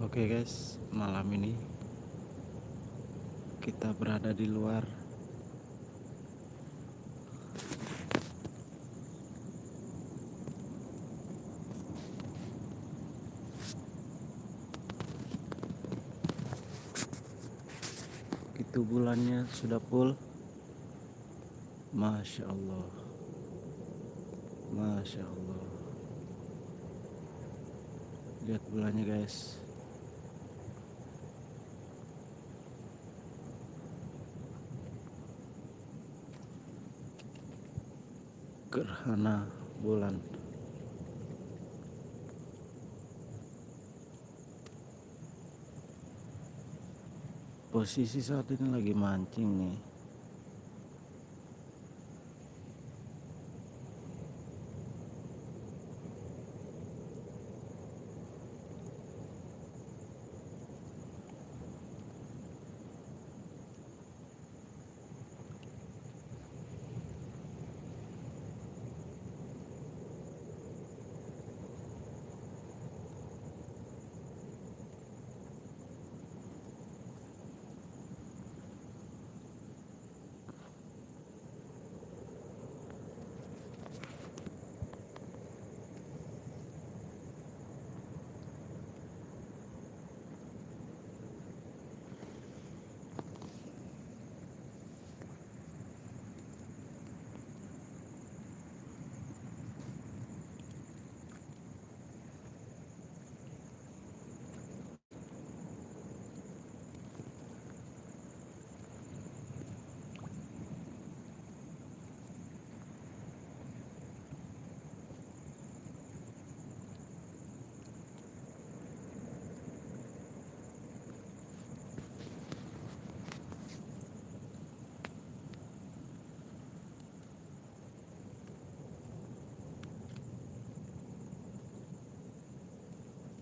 Oke guys, malam ini kita berada di luar. Itu bulannya sudah full. Masya Allah, Masya Allah. Lihat bulannya guys. Gerhana bulan. Posisi saat ini lagi mancing nih.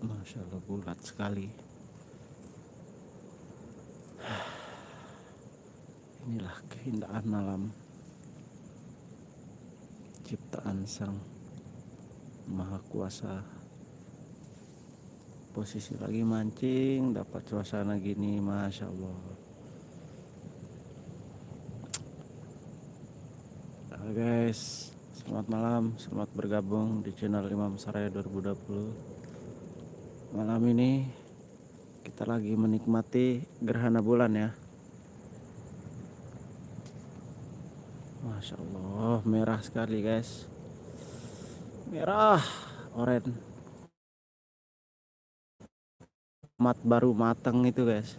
Masya Allah, bulat sekali. Inilah keindahan malam, ciptaan Sang Maha Kuasa. Posisi lagi mancing, dapat suasana gini, Masya Allah. Halo guys, selamat malam, selamat bergabung di channel Imam Saraya 2020. Malam ini kita lagi menikmati gerhana bulan ya. Masya Allah, merah sekali guys. Merah, oranye. Baru matang itu guys.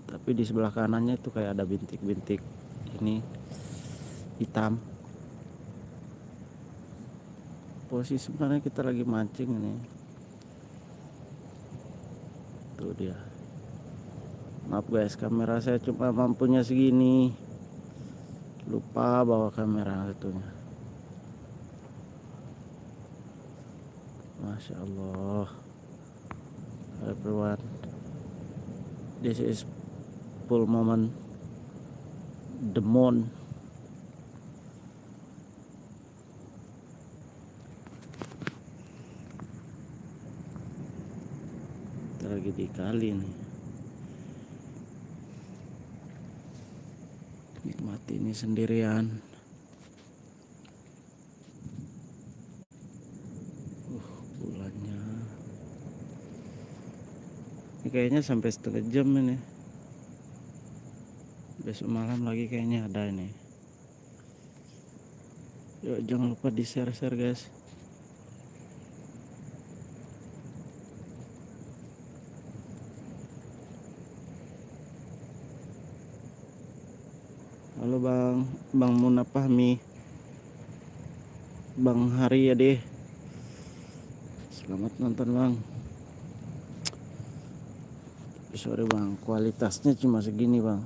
Tapi di sebelah kanannya itu kayak ada bintik-bintik ini hitam. Posisi sebenarnya kita lagi mancing ini. Tuh dia. Maaf guys, kamera saya cuma mampunya segini. Lupa bawa kamera itunya. Masya Allah. Everyone, this is full moment. The moon. Kita lagi di kali nih. Nikmati ini sendirian. Bulannya. Ini kayaknya sampai setengah jam ini. Besok malam lagi kayaknya ada ini. Yuk jangan lupa di share guys. Halo Bang Muna Fahmi, Bang Hari ya deh. Selamat nonton Bang. Sorry Bang, kualitasnya cuma segini Bang.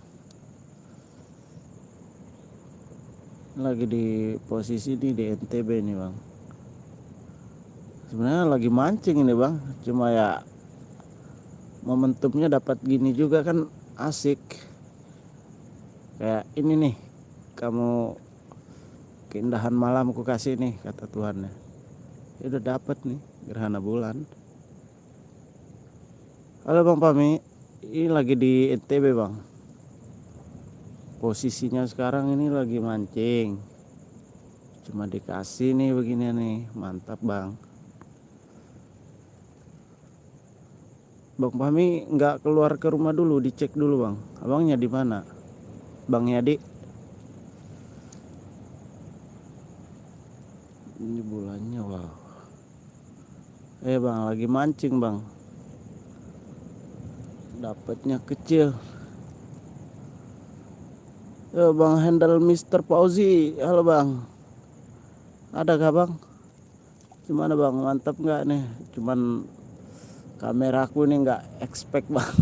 Lagi di posisi ini di NTB nih Bang. Sebenarnya lagi mancing ini Bang, cuma ya momentumnya dapat gini juga kan asik. Kayak ini nih, kamu keindahan malam ku kasih nih kata Tuhan ya. Ya udah dapat nih gerhana bulan. Halo Bang Pami, ini lagi di NTB Bang. Posisinya sekarang ini lagi mancing. Cuma dikasih nih begini nih, mantap Bang. Bang Pami nggak keluar ke rumah dulu, dicek dulu Bang. Abangnya di mana? Bang Yadi. Ini bulannya wow. Bang, lagi mancing Bang. Dapatnya kecil. Bang handle Mr. Fauzi. Halo Bang. Ada gak Bang? Gimana Bang? Mantap nggak nih? Cuman kameraku nih nggak expect Bang.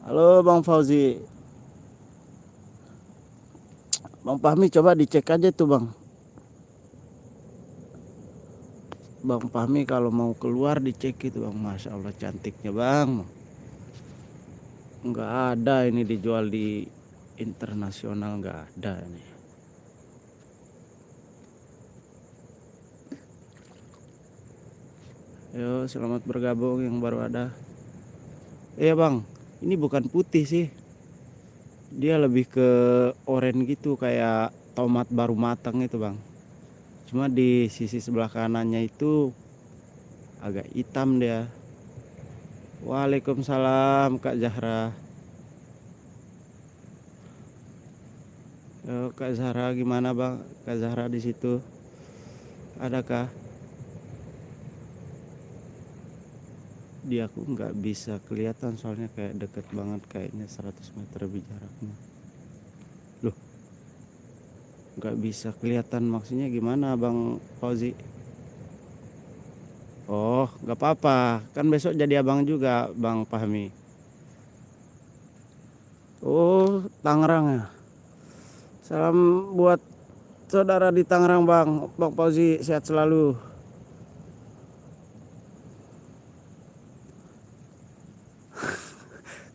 Halo Bang Fauzi. Bang Fahmi coba dicek aja tuh Bang. Bang Fahmi kalau mau keluar dicek itu Bang. Masya Allah cantiknya Bang. Nggak ada ini dijual di internasional, nggak ada ini. Yo, selamat bergabung yang baru ada. Iya Bang, ini bukan putih sih. Dia lebih ke oranye gitu, kayak tomat baru matang itu Bang. Cuma di sisi sebelah kanannya itu agak hitam dia. Waalaikumsalam Kak Zahra. Yo, Kak Zahra gimana Bang? Kak Zahra di situ adakah? Dia aku nggak bisa kelihatan soalnya kayak deket banget, kayaknya 100 meter lebih jaraknya. Loh, nggak bisa kelihatan maksudnya gimana Bang Fauzi? Oh, nggak apa-apa, kan besok jadi abang juga Bang Fahmi. Oh, Tangerang ya. Salam buat saudara di Tangerang Bang. Bang Fauzi sehat selalu.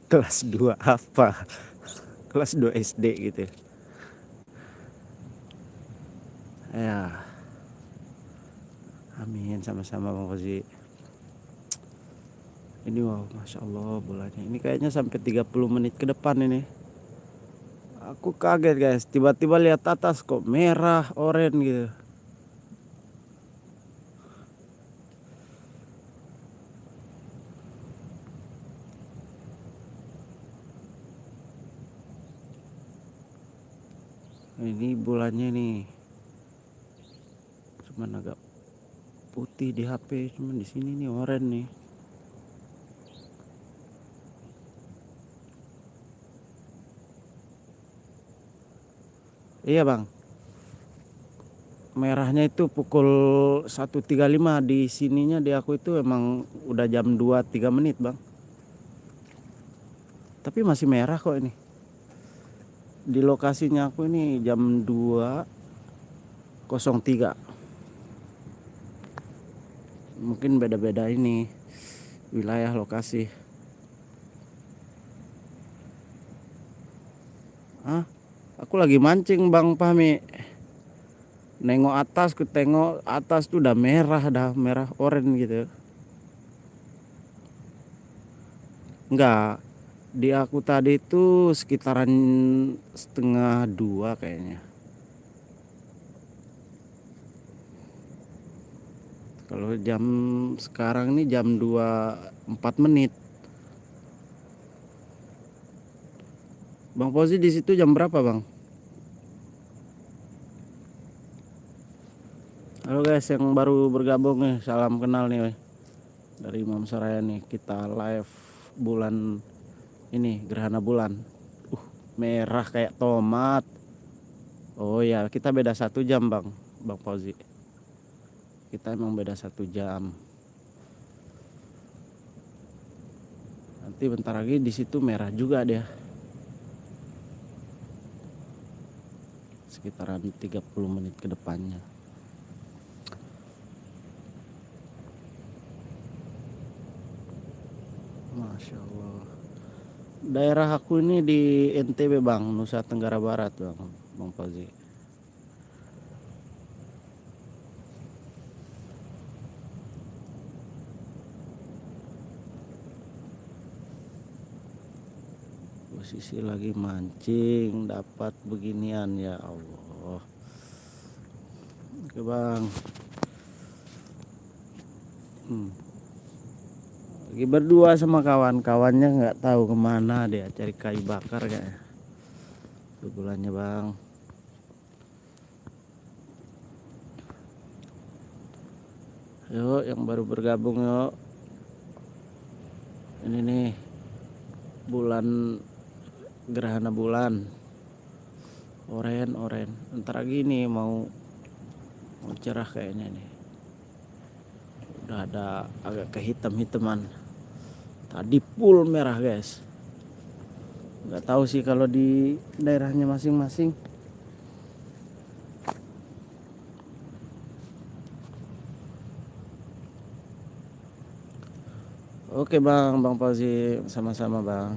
Kelas 2 apa? Kelas 2 SD gitu ya. Amin, sama-sama Bang Fauzi. Ini wow, Masya Allah bolanya. Ini kayaknya sampai 30 menit ke depan ini. Aku kaget guys, tiba-tiba lihat atas kok merah, oranye gitu. Ini bulannya nih. Cuman agak putih di HP, cuman di sini nih oranye nih. Iya Bang. Merahnya itu pukul 1.35 di sininya, di aku itu emang udah jam 2.3 menit Bang. Tapi masih merah kok ini. Di lokasinya aku ini jam 2.03. Mungkin beda-beda ini wilayah lokasi. Aku lagi mancing Bang Pahmi. Nengok atas, ku tengok atas tuh udah merah oranye gitu. Enggak, di aku tadi itu sekitaran 1:30 kayaknya. Kalau jam sekarang ini jam 2.04. Bang Pozi di situ jam berapa Bang? Halo guys yang baru bergabung nih, salam kenal nih dari Imam Saraya nih. Kita live bulan ini, gerhana bulan. Merah kayak tomat. Oh ya, kita beda 1 jam Bang Fauzi. Kita emang beda 1 jam. Nanti bentar lagi di situ merah juga dia. Sekitaran 30 menit ke depannya. Masya Allah. Daerah aku ini di NTB Bang, Nusa Tenggara Barat Bang Fauzi. Posisi lagi mancing dapat beginian, ya Allah. Oke bang. Lagi berdua sama kawan-kawannya, nggak tahu kemana dia, cari kayu bakar kayaknya. Bulannya bang. Yuk yang baru bergabung yuk. Ini nih bulan, gerhana bulan oren. Ntar lagi nih mau cerah kayaknya nih. Udah ada agak kehitam-hitaman. Tadi full merah guys. Nggak tahu sih kalau di daerahnya masing-masing. Oke bang Fauzi, sama-sama bang.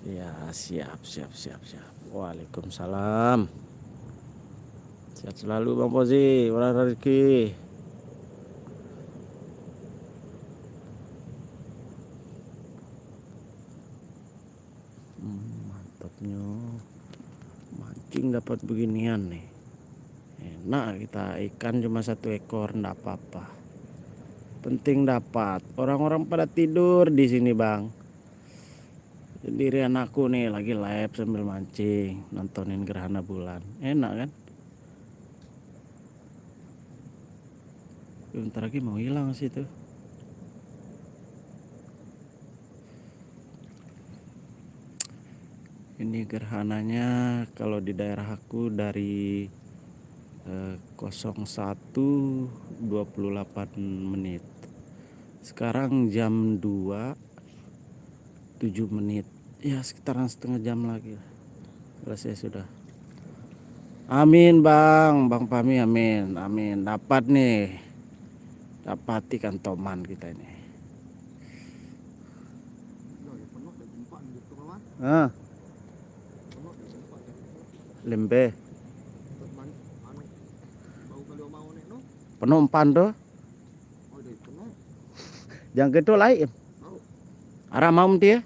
Ya siap. Waalaikumsalam. Sehat selalu bang Fauzi, murah rezeki. Mantapnya mancing dapat beginian nih. Enak kita, ikan cuma 1 ekor enggak apa-apa. Penting dapat. Orang-orang pada tidur di sini bang. Sendirian aku nih lagi live sambil mancing, nontonin gerhana bulan. Enak kan? Bentar lagi mau hilang sih tuh. Ini gerhananya kalau di daerah aku dari 01.28 sekarang jam 2.07, ya sekitaran setengah jam lagi selesai sudah. Amin bang Pami, amin dapat nih, dapat ikan toman kita ini. Lembe penuh umpan tuh. Yang gitu lain. Arah mau dia.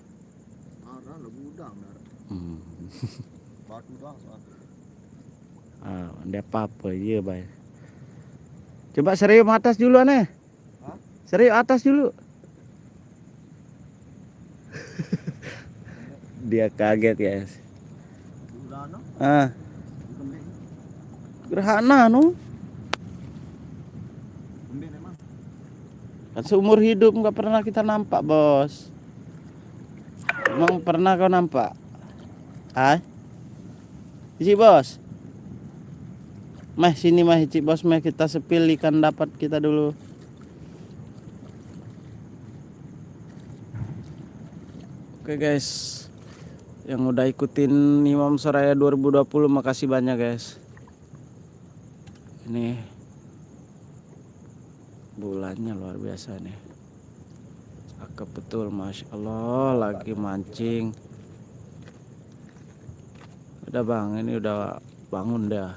Dia apa iya bay. Coba serius atas dulu aneh. Serius atas dulu. Dia kaget guys. Gerhana no. Kan seumur hidup nggak pernah kita nampak bos. Emang pernah kau nampak? Isi bos. Sini Cik bos, kita sepil ikan dapat kita dulu. Oke guys, yang udah ikutin Imam Soraya 2020 makasih banyak guys. Ini bulannya luar biasa nih, cakep betul, masya Allah. Lagi mancing. Udah bang, ini udah bangun dah.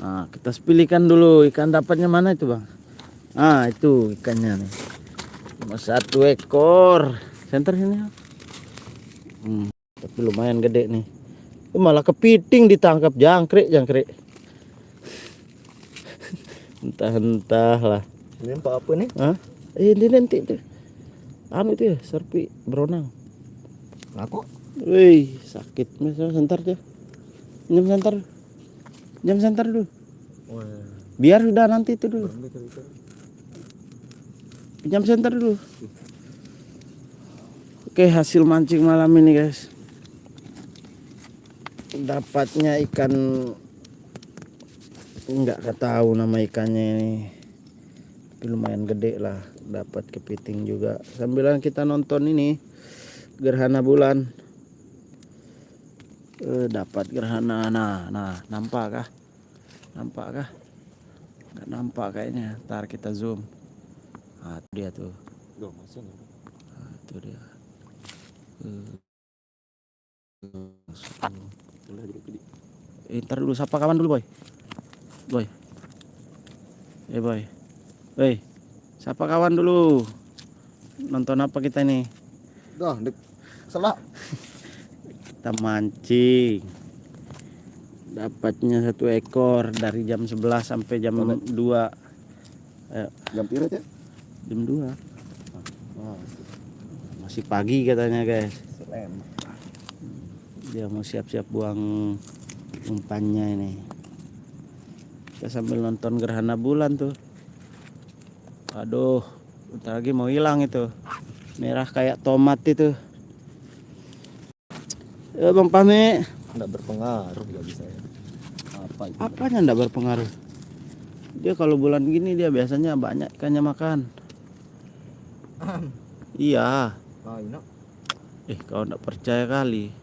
Nah, kita pilihkan dulu ikan dapatnya mana itu bang. Itu ikannya nih, cuma 1 ekor. Center sini. Tapi lumayan gede nih. Malah kepiting ditangkap, jangkrik. Entah lah. Ini apa nih? Ini nanti tuh. Itu ya, serpi beronang. Aku. Wih, sakit. Misal sentar dia. Jam sentar dulu. Biar udah nanti itu dulu. Jam sentar dulu. Oke, hasil mancing malam ini guys. Dapatnya ikan, nggak tahu nama ikannya ini, tapi lumayan gede lah. Dapat kepiting juga sambilan kita nonton ini gerhana bulan. Dapat gerhana. Nah nampak kah? Nggak nampak kayaknya. Ntar kita zoom. Itu dia tuh. Itu dia. Ntar dulu, sapa kawan dulu boy. Boy, sapa kawan dulu. Nonton apa kita nih? Dah, selak. Kita mancing. Dapatnya 1 ekor dari jam 11 sampai jam 2. Ayo, Jam pira ya? jam 2. Oh, Masih pagi katanya, guys. selem. Dia mau siap-siap buang umpannya ini. Kita sambil nonton gerhana bulan tuh. Aduh, bentar lagi mau hilang itu. Merah kayak tomat itu. Ya Bang Pame. Enggak berpengaruh enggak bisa ya. Apa itu? Apanya enggak berpengaruh? Dia kalau bulan gini dia biasanya banyak ikannya makan. Iya. Ah, enak. Kau enggak percaya kali.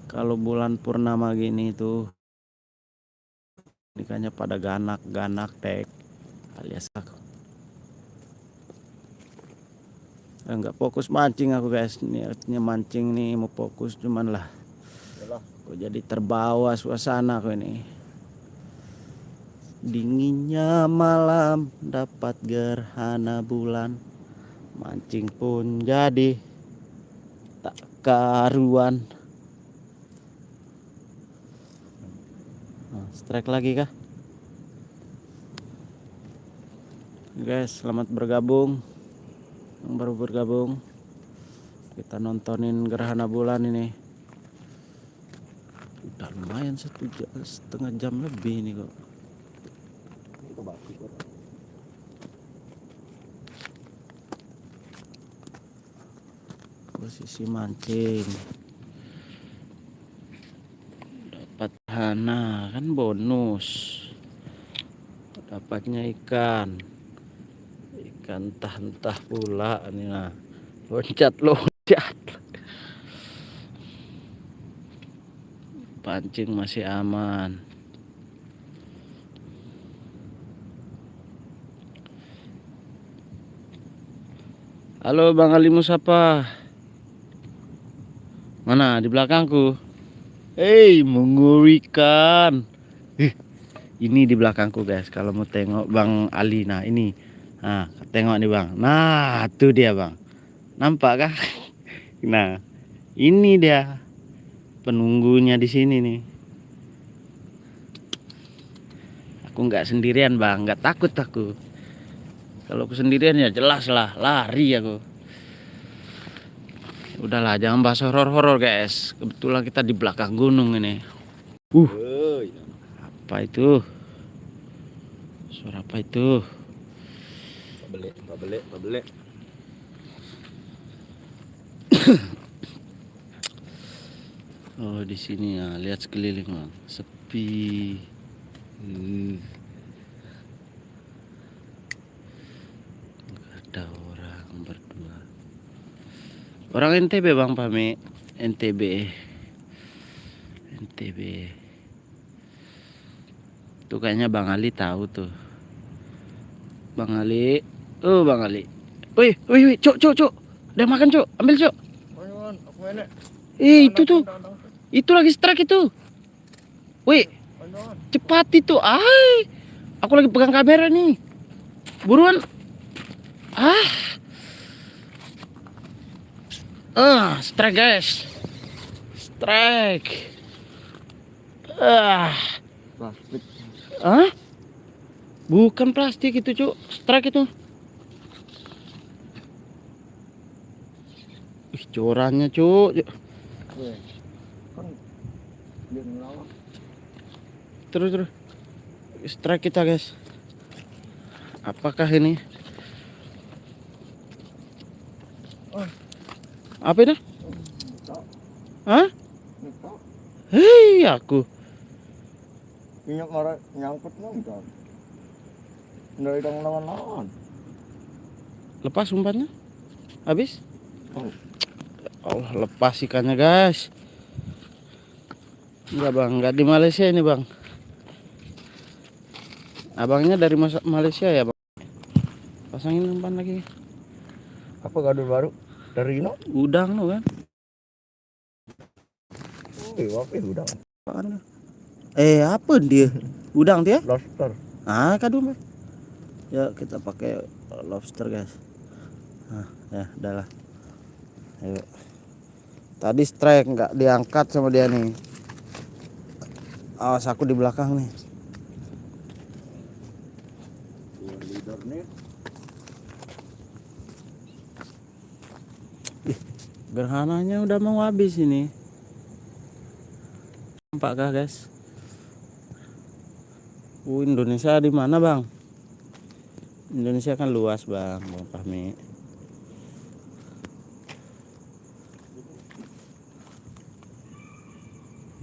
Kalau bulan purnama gini tuh ikannya pada ganak tek alias aku. Enggak fokus mancing aku, guys. Niatnya mancing nih mau fokus cuman lah. Yalah. Kok jadi terbawa suasana aku ini. Dinginnya malam dapat gerhana bulan. Mancing pun jadi tak karuan. Strike lagi kah? Guys, selamat bergabung. Yang baru bergabung, kita nontonin gerhana bulan ini. Udah lumayan 1,5 jam lebih nih kok. Posisi mancing dapat hana kan bonus, dapatnya ikan entah pula nih. Nah, loncat pancing masih aman. Halo Bang Ali Musapa, mana di belakangku? Mengerikan. Ini di belakangku, guys. Kalau mau tengok Bang Ali, nah ini. Nah, tengok nih Bang. Nah, tuh dia Bang. Nampak kah? Nah, ini dia penunggunya di sini nih. Aku nggak sendirian Bang, nggak takut aku. Kalau aku sendirian ya jelas lah lari aku. Udahlah, jangan bahas horor-horor guys. Kebetulan kita di belakang gunung ini. Apa itu? Suara apa itu? Babelek. Oh, di sini ya, lihat sekeliling Bang. Sepi. Nggak ada orang berdua. Orang NTB Bang Pame. NTB. Tuh kayaknya Bang Ali tahu tuh. Bang Ali. Oh, Bang Ali. Wih, cuk. Udah makan, cuk. Ambil, cuk. Aku enak. Itu tuh. Itu lagi strike itu. Wih, cepat itu. Aku lagi pegang kamera nih. Buruan. Strike guys. Strike. Plastik. Bukan plastik itu, cuk. Strike itu. Corannya, cuk. Kan dia ngelawan. Terus. Strike kita, guys. Apakah ini? Apa itu? Hei, aku. Minyak marah nyangkut nonton. Dari dong lawan. Lepas umpannya? Habis? Allah, lepas ikannya, guys. Enggak, Bang. Enggak di Malaysia ini, Bang. Abangnya dari Malaysia ya, Bang. Pasangin umpan lagi. Apa gaduh baru? Dari Ino? Udang lo kan? Apa udang? Apaan? Apa dia? Udang dia? Lobster. Kadung. Ya kita pakai lobster guys. Nah, ya udahlah. Ayo. Tadi strike nggak diangkat sama dia nih. Awas aku di belakang nih. Dua leader nih. Gerhananya udah mau habis ini. Nampakkah guys? Indonesia di mana bang? Indonesia kan luas bang, Bang Fahmi.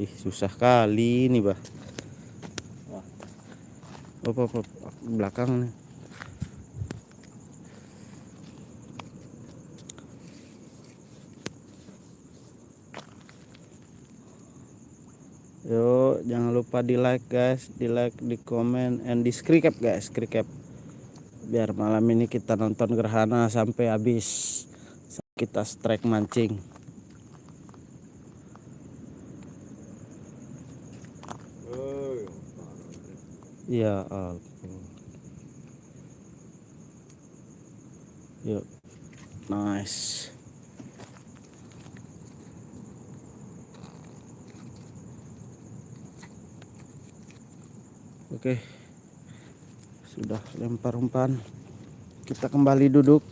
Susah kali ini bah. Wah, Op, belakang nih. Yuk, jangan lupa di like guys, di like, di komen, and di subscribe guys, subscribe. Biar malam ini kita nonton gerhana sampai habis. Kita strike mancing. Ya ampun. Yuk, nice. Oke, sudah lempar umpan. Kita kembali duduk.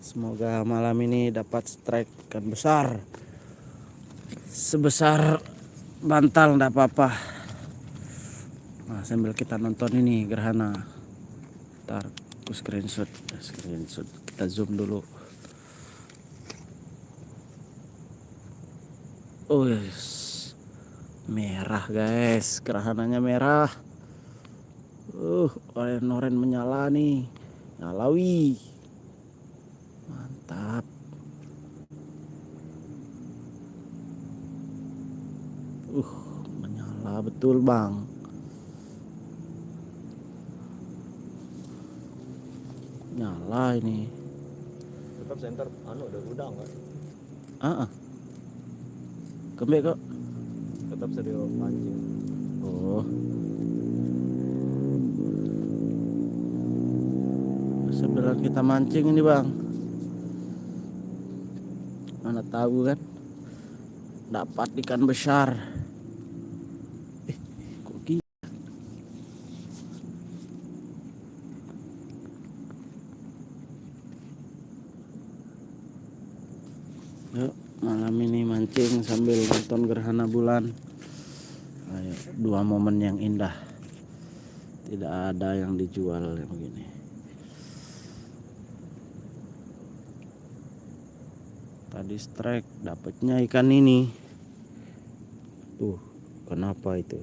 Semoga malam ini dapat strike ikan besar. Sebesar bantal enggak apa-apa. Nah, sambil kita nonton ini gerhana. Ntar aku screenshot. Kita zoom dulu. Oh yes. Merah guys, gerhananya merah. Oren menyala nih. Nyalawi. Mantap. Menyala betul bang. Nyala ini. tetap center udah udang kan? Kembali kok. Tetap sedia pancing. Oh. Sambilan kita mancing ini bang. Mana tahu kan dapat ikan besar. Kok gini? Yuk, malam ini mancing sambil nonton gerhana bulan. Ayo, dua momen yang indah. Tidak ada yang dijual yang begini. Tadi strike, dapatnya ikan ini. Tuh, kenapa itu?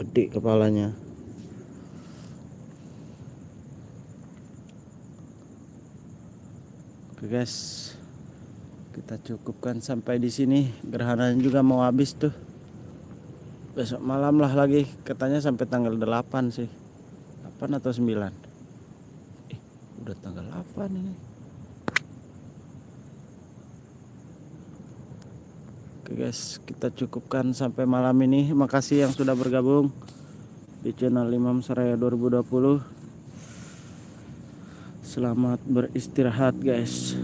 Gede kepalanya. Oke guys, kita cukupkan sampai di sini. Gerhananya juga mau habis tuh. Besok malam lah lagi, katanya sampai tanggal 8 sih. 8 atau 9. Udah tanggal 8 ini. Oke guys, kita cukupkan sampai malam ini. Makasih yang sudah bergabung di channel Imam Saraya 2020. Selamat beristirahat guys.